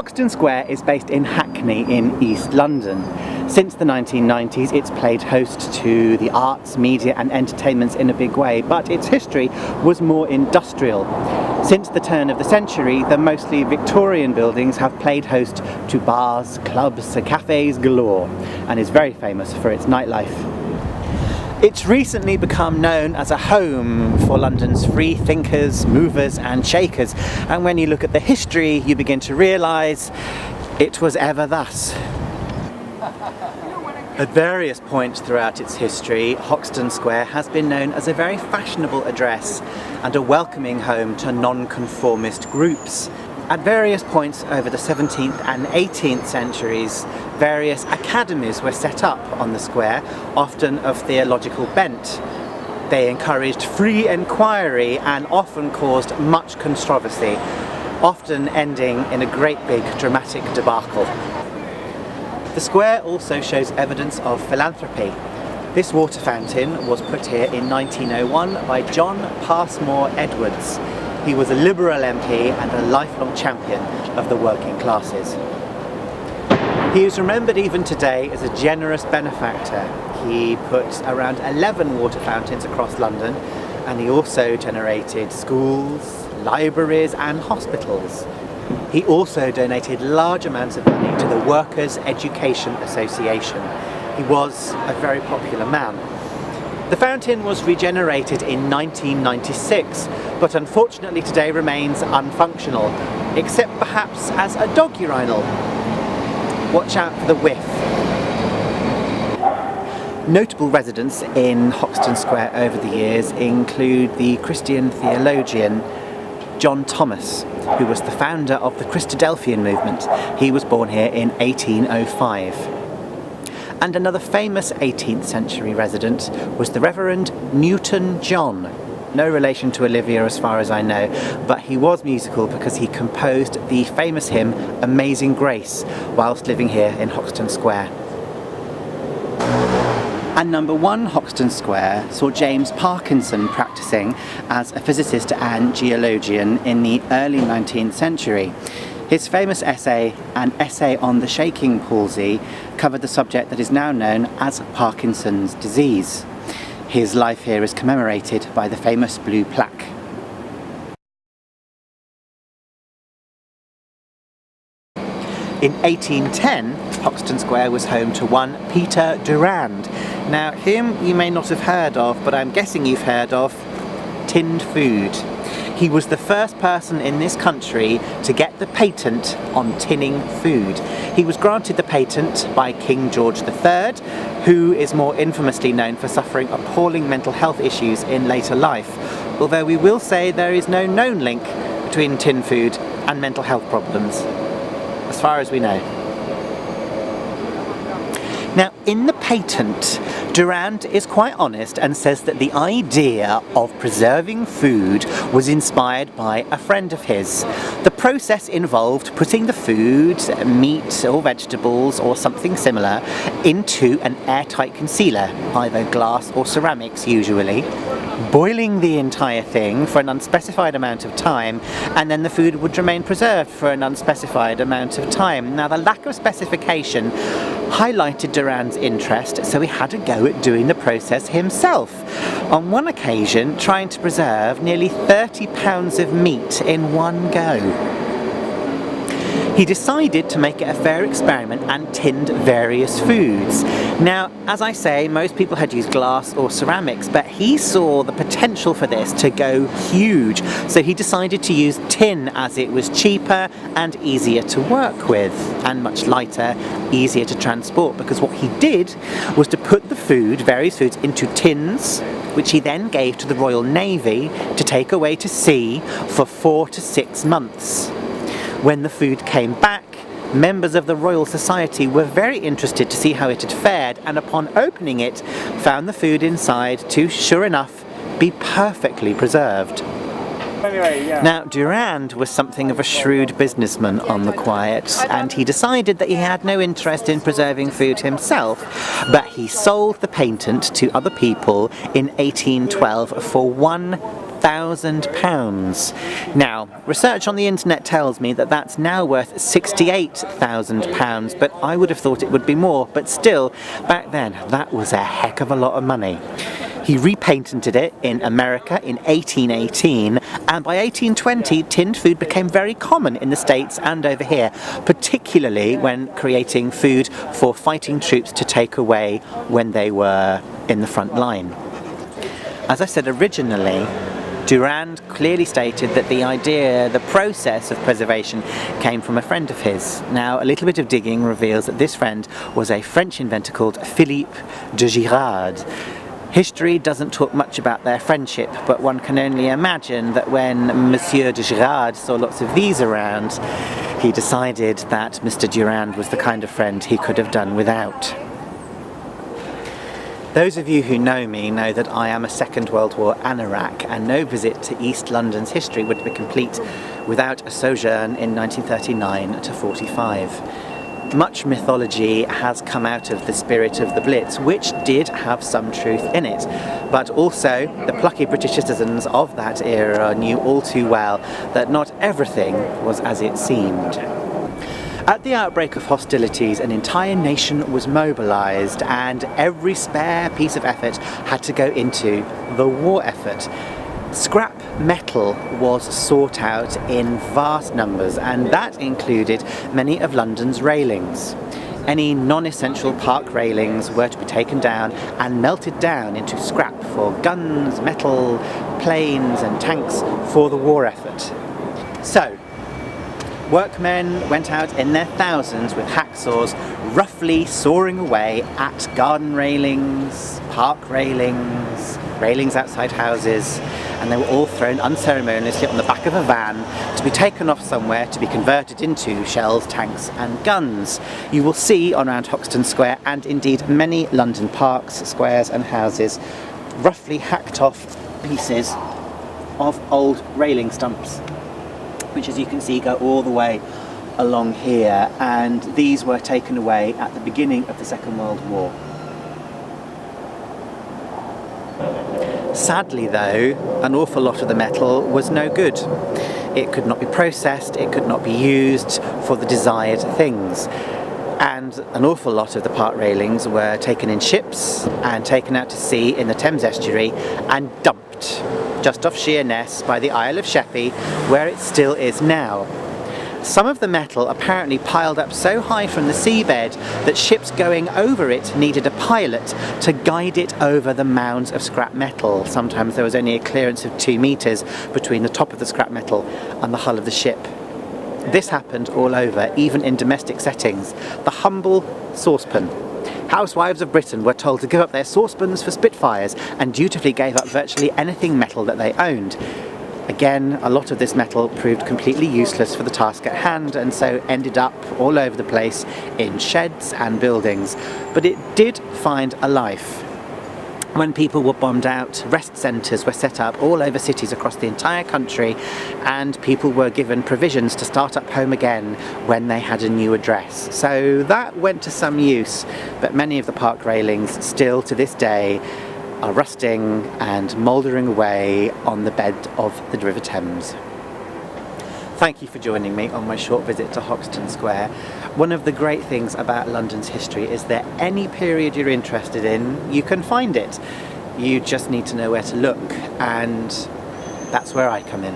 Hoxton Square is based in Hackney in East London. Since the 1990s it's played host to the arts, media and entertainments in a big way, but its history was more industrial. Since the turn of the century, the mostly Victorian buildings have played host to bars, clubs, cafes galore, and is very famous for its nightlife. It's recently become known as a home for London's free thinkers, movers and shakers, and when you look at the history you begin to realise it was ever thus. At various points throughout its history, Hoxton Square has been known as a very fashionable address and a welcoming home to non-conformist groups. At various points over the 17th and 18th centuries, various academies were set up on the square, often of theological bent. They encouraged free inquiry and often caused much controversy, often ending in a great big dramatic debacle. The square also shows evidence of philanthropy. This water fountain was put here in 1901 by John Passmore Edwards. He was a Liberal MP and a lifelong champion of the working classes. He is remembered even today as a generous benefactor. He put around 11 water fountains across London, and he also generated schools, libraries and hospitals. He also donated large amounts of money to the Workers' Education Association. He was a very popular man. The fountain was regenerated in 1996, but unfortunately today remains unfunctional, except perhaps as a dog urinal. Watch out for the whiff. Notable residents in Hoxton Square over the years include the Christian theologian John Thomas, who was the founder of the Christadelphian movement. He was born here in 1805. And another famous 18th century resident was the Reverend Newton John. No relation to Olivia as far as I know, but he was musical because he composed the famous hymn Amazing Grace whilst living here in Hoxton Square. And number 1 Hoxton Square saw James Parkinson practicing as a physicist and geologian in the early 19th century. His famous essay, An Essay on the Shaking Palsy, covered the subject that is now known as Parkinson's disease. His life here is commemorated by the famous blue plaque. In 1810, Hoxton Square was home to one Peter Durand. Now, him you may not have heard of, but I'm guessing you've heard of tinned food. He was the first person in this country to get the patent on tinning food. He was granted the patent by King George III, who is more infamously known for suffering appalling mental health issues in later life, although we will say there is no known link between tin food and mental health problems, as far as we know. Now, in the patent, Durand is quite honest and says that the idea of preserving food was inspired by a friend of his. The process involved putting the food, meat or vegetables or something similar, into an airtight concealer, either glass or ceramics usually, boiling the entire thing for an unspecified amount of time, and then the food would remain preserved for an unspecified amount of time. Now, the lack of specification highlighted Durand's interest, so he had a go at doing the process himself. On one occasion, trying to preserve nearly 30 pounds of meat in one go. He decided to make it a fair experiment and tinned various foods. Now, as I say, most people had used glass or ceramics, but he saw the potential for this to go huge, so he decided to use tin as it was cheaper and easier to work with, and much lighter, easier to transport, because what he did was to put the food, various foods, into tins, which he then gave to the Royal Navy to take away to sea for 4 to 6 months. When the food came back, members of the Royal Society were very interested to see how it had fared, and upon opening it, found the food inside to, sure enough, be perfectly preserved. Anyway, yeah. Now, Durand was something of a shrewd businessman on the quiet, and he decided that he had no interest in preserving food himself, but he sold the patent to other people in 1812 for £68,000. Now, research on the internet tells me that that's now worth £68,000, but I would have thought it would be more. But still, back then, that was a heck of a lot of money. He repatented it in America in 1818, and by 1820 tinned food became very common in the States and over here, particularly when creating food for fighting troops to take away when they were in the front line. As I said originally, Durand clearly stated that the process of preservation came from a friend of his. Now, a little bit of digging reveals that this friend was a French inventor called Philippe de Girard. History doesn't talk much about their friendship, but one can only imagine that when Monsieur de Girard saw lots of these around, he decided that Mr. Durand was the kind of friend he could have done without. Those of you who know me know that I am a Second World War anorak, and no visit to East London's history would be complete without a sojourn in 1939 to 45. Much mythology has come out of the spirit of the Blitz, which did have some truth in it, but also the plucky British citizens of that era knew all too well that not everything was as it seemed. At the outbreak of hostilities, an entire nation was mobilised, and every spare piece of effort had to go into the war effort. Scrap metal was sought out in vast numbers, and that included many of London's railings. Any non-essential park railings were to be taken down and melted down into scrap for guns, metal, planes and tanks for the war effort. So, workmen went out in their thousands with hacksaws, roughly sawing away at garden railings, park railings, railings outside houses, and they were all thrown unceremoniously on the back of a van to be taken off somewhere to be converted into shells, tanks and guns. You will see on around Hoxton Square, and indeed many London parks, squares and houses, roughly hacked off pieces of old railing stumps, which as you can see go all the way along here, and these were taken away at the beginning of the Second World War. Sadly though, an awful lot of the metal was no good. It could not be processed, it could not be used for the desired things. And an awful lot of the park railings were taken in ships and taken out to sea in the Thames estuary and dumped just off Sheerness by the Isle of Sheppey, where it still is now. Some of the metal apparently piled up so high from the seabed that ships going over it needed a pilot to guide it over the mounds of scrap metal. Sometimes there was only a clearance of 2 meters between the top of the scrap metal and the hull of the ship. This happened all over, even in domestic settings. The humble saucepan. Housewives of Britain were told to give up their saucepans for Spitfires and dutifully gave up virtually anything metal that they owned. Again, a lot of this metal proved completely useless for the task at hand, and so ended up all over the place in sheds and buildings. But it did find a life. When people were bombed out, rest centres were set up all over cities across the entire country, and people were given provisions to start up home again when they had a new address. So that went to some use, but many of the park railings still to this day are rusting and mouldering away on the bed of the River Thames. Thank you for joining me on my short visit to Hoxton Square. One of the great things about London's history is that any period you're interested in, you can find it. You just need to know where to look, and that's where I come in.